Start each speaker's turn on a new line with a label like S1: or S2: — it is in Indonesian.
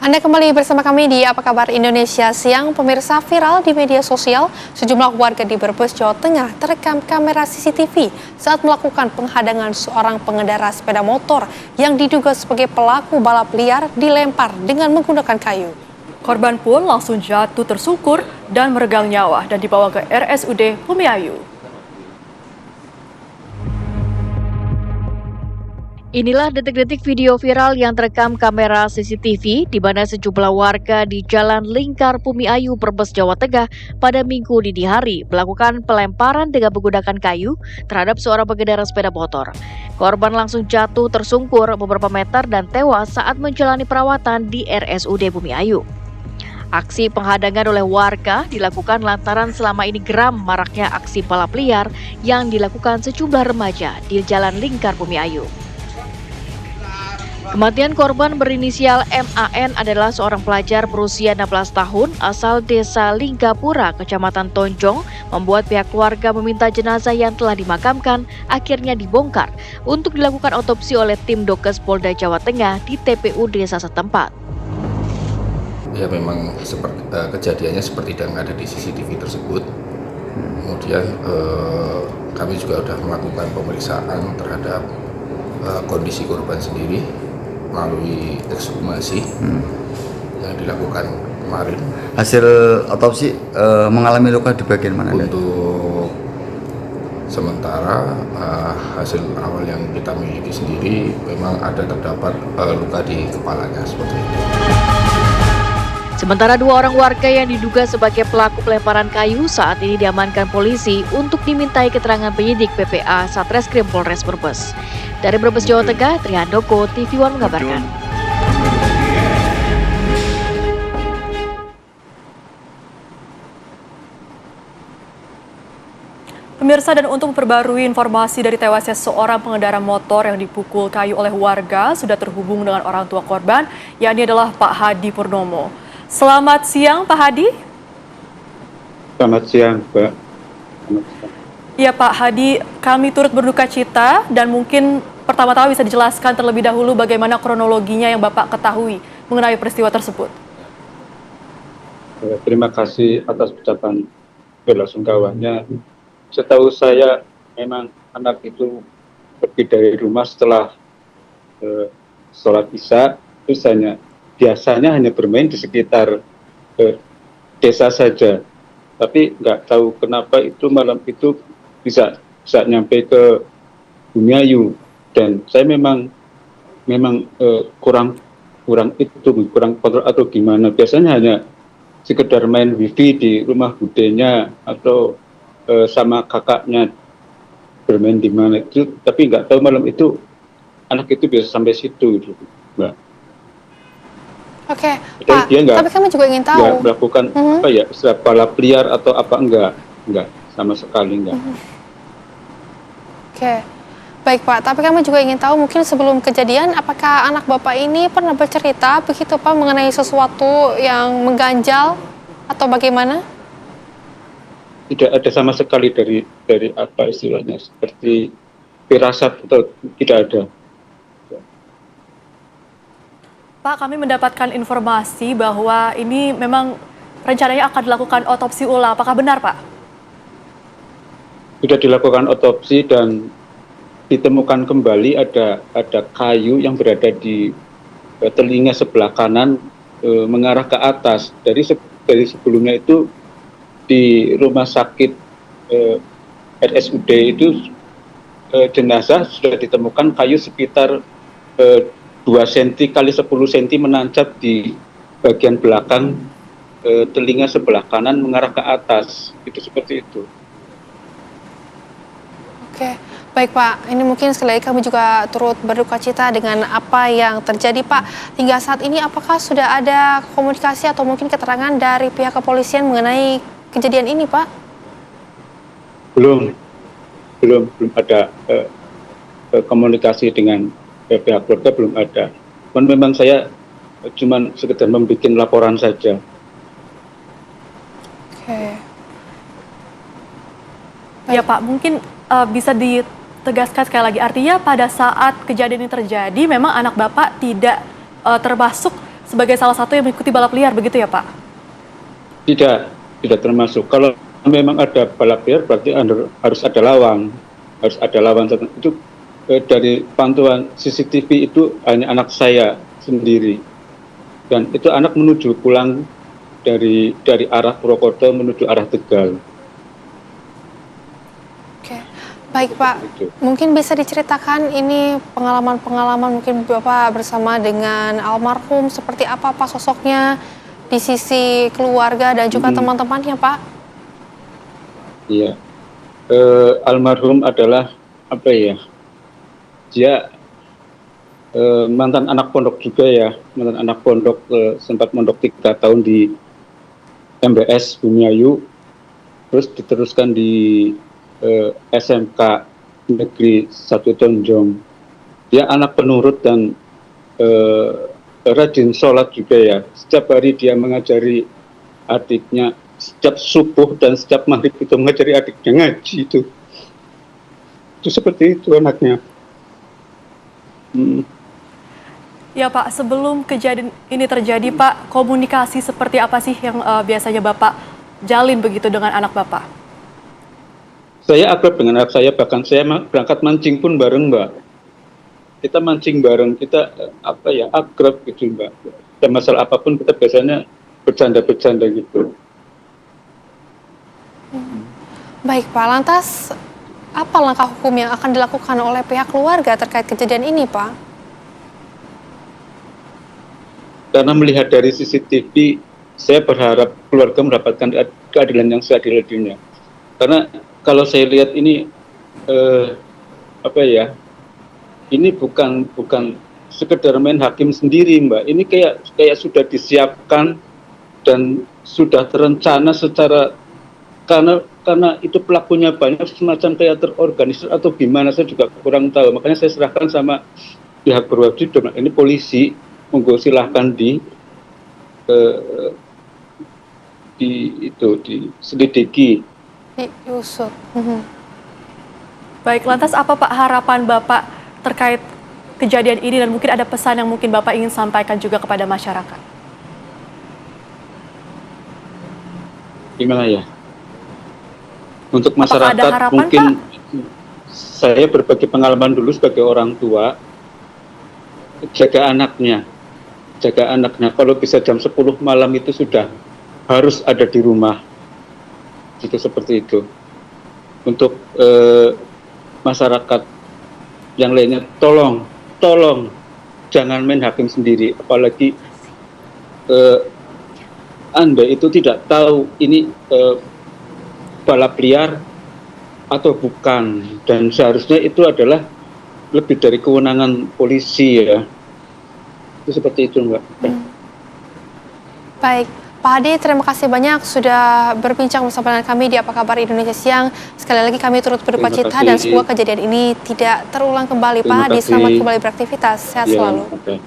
S1: Anda kembali bersama kami di Apa Kabar Indonesia Siang. Pemirsa, viral di media sosial, sejumlah warga di Brebes, Jawa Tengah terekam kamera CCTV saat melakukan penghadangan seorang pengendara sepeda motor yang diduga sebagai pelaku balap liar dilempar dengan menggunakan kayu.
S2: Korban pun langsung jatuh tersungkur dan meregang nyawa dan dibawa ke RSUD Bumiayu.
S3: Inilah detik-detik video viral yang terekam kamera CCTV di mana sejumlah warga di Jalan Lingkar Bumiayu, Brebes, Jawa Tengah pada Minggu dini hari melakukan pelemparan dengan menggunakan kayu terhadap seorang pengendara sepeda motor. Korban langsung jatuh tersungkur beberapa meter dan tewas saat menjalani perawatan di RSUD Bumiayu. Aksi penghadangan oleh warga dilakukan lantaran selama ini geram maraknya aksi balap liar yang dilakukan sejumlah remaja di Jalan Lingkar Bumiayu. Kematian korban berinisial MAN adalah seorang pelajar berusia 16 tahun asal desa Linggapura, Kecamatan Tonjong, membuat pihak keluarga meminta jenazah yang telah dimakamkan akhirnya dibongkar untuk dilakukan otopsi oleh tim Dokes Polda Jawa Tengah di TPU desa setempat.
S4: Ya memang kejadiannya seperti yang ada di CCTV tersebut. Kemudian kami juga sudah melakukan pemeriksaan terhadap kondisi korban sendiri melalui ekshumasi yang dilakukan kemarin.
S5: Hasil otopsi mengalami luka di bagian mana?
S4: Untuk sementara hasil awal yang kita miliki sendiri memang terdapat luka di kepalanya seperti itu.
S3: Sementara dua orang warga yang diduga sebagai pelaku pelemparan kayu saat ini diamankan polisi untuk dimintai keterangan penyidik PPA Satreskrim Polres Brebes. Dari Brebes, Jawa Tengah, Trihandoko, TV One mengabarkan.
S2: Pemirsa, dan untuk memperbarui informasi dari tewasnya seorang pengendara motor yang dipukul kayu oleh warga, sudah terhubung dengan orang tua korban, yakni adalah Pak Hadi Purnomo. Selamat siang, Pak Hadi.
S6: Selamat siang, Mbak.
S2: Ya, Pak Hadi, kami turut berduka cita dan mungkin pertama-tama bisa dijelaskan terlebih dahulu bagaimana kronologinya yang Bapak ketahui mengenai peristiwa tersebut.
S6: Terima kasih atas ucapan belasungkawanya. Setahu saya memang anak itu pergi dari rumah setelah sholat Isya, terus biasanya hanya bermain di sekitar desa saja. Tapi nggak tahu kenapa itu malam itu bisa nyampe ke Bumiayu, dan saya memang kurang kontrol atau gimana. Biasanya hanya sekedar main wifi di rumah budenya atau sama kakaknya bermain di mana itu, tapi nggak tahu malam itu anak itu bisa sampai situ, gitu, Mbak.
S1: Oke, Pak, tapi kami juga ingin tahu.
S6: Nggak melakukan balap liar atau apa, enggak, sama sekali enggak.
S1: Oke, baik Pak, tapi kami juga ingin tahu mungkin sebelum kejadian, apakah anak Bapak ini pernah bercerita begitu Pak mengenai sesuatu yang mengganjal atau bagaimana?
S6: Tidak ada sama sekali dari apa istilahnya, seperti firasat atau tidak ada.
S2: Pak, kami mendapatkan informasi bahwa ini memang rencananya akan dilakukan otopsi ulang. Apakah benar, Pak?
S6: Sudah dilakukan otopsi dan ditemukan kembali ada kayu yang berada di telinga sebelah kanan mengarah ke atas. Dari sebelumnya itu di rumah sakit RSUD itu jenazah sudah ditemukan kayu sekitar 2 cm kali 10 cm menancap di bagian belakang telinga sebelah kanan mengarah ke atas. Itu seperti itu.
S1: Oke, baik Pak. Ini mungkin sekali lagi kami juga turut berduka cita dengan apa yang terjadi Pak. Hingga saat ini apakah sudah ada komunikasi atau mungkin keterangan dari pihak kepolisian mengenai kejadian ini Pak?
S6: Belum ada komunikasi dengan pihak keluarga, belum ada. Memang saya cuma sekedar membuat laporan saja.
S1: Oke.
S2: Ya Pak, mungkin bisa ditegaskan sekali lagi, artinya pada saat kejadian ini terjadi memang anak Bapak tidak termasuk sebagai salah satu yang mengikuti balap liar, begitu ya Pak?
S6: Tidak termasuk. Kalau memang ada balap liar berarti harus ada lawang. Harus ada lawang. Itu dari pantauan CCTV itu hanya anak saya sendiri. Dan itu anak menuju pulang dari arah Purwokerto menuju arah Tegal.
S1: Oke, baik Pak.
S6: Gitu.
S1: Mungkin bisa diceritakan ini pengalaman-pengalaman mungkin Bapak bersama dengan almarhum seperti apa Pak sosoknya di sisi keluarga dan juga teman-temannya Pak?
S6: Iya, almarhum adalah apa ya? Dia mantan anak pondok juga ya, mantan anak pondok, sempat mondok 3 tahun di MBS Bumiayu, terus diteruskan di SMK Negeri 1 Tonjong. Dia anak penurut dan rajin sholat juga ya. Setiap hari dia mengajari adiknya, setiap subuh dan setiap maghrib itu mengajari adiknya ngaji itu. Itu seperti itu anaknya.
S2: Ya Pak, sebelum kejadian ini terjadi Pak, komunikasi seperti apa sih yang biasanya Bapak jalin begitu dengan anak Bapak?
S6: Saya akrab dengan anak saya, bahkan saya berangkat mancing pun bareng Mbak. Kita mancing bareng, kita akrab gitu Mbak. Dan masalah apapun kita biasanya bercanda-bercanda gitu.
S1: Baik Pak, lantas apa langkah hukum yang akan dilakukan oleh pihak keluarga terkait kejadian ini Pak?
S6: Karena melihat dari CCTV, saya berharap keluarga mendapatkan keadilan yang seadil-adilnya. Karena kalau saya lihat ini, ini bukan sekedar main hakim sendiri, Mbak. Ini kayak sudah disiapkan dan sudah terencana secara karena itu pelakunya banyak, semacam kayak terorganisir atau gimana, saya juga kurang tahu. Makanya saya serahkan sama pihak berwajib, ini polisi, monggo silahkan diselidiki.
S1: Diusut.
S2: Baik, lantas apa Pak harapan Bapak terkait kejadian ini dan mungkin ada pesan yang mungkin Bapak ingin sampaikan juga kepada masyarakat?
S6: Gimana ya? Untuk
S2: Apakah
S6: masyarakat
S2: ada harapan,
S6: mungkin
S2: Pak?
S6: Saya berbagi pengalaman dulu sebagai orang tua, jaga anaknya. Kalau bisa jam 10 malam itu sudah harus ada di rumah. Itu seperti itu. Untuk masyarakat yang lainnya, tolong jangan main hakim sendiri. Apalagi Anda itu tidak tahu ini balap liar atau bukan, dan seharusnya itu adalah lebih dari kewenangan polisi ya. Itu seperti itu Mbak.
S1: Baik, Pak Hadi, terima kasih banyak sudah berbincang bersama dengan kami di Apa Kabar Indonesia Siang. Sekali lagi kami turut berduka cita dan semoga kejadian ini tidak terulang kembali Pak Hadi. Selamat kembali beraktivitas, sehat selalu.
S6: Okay.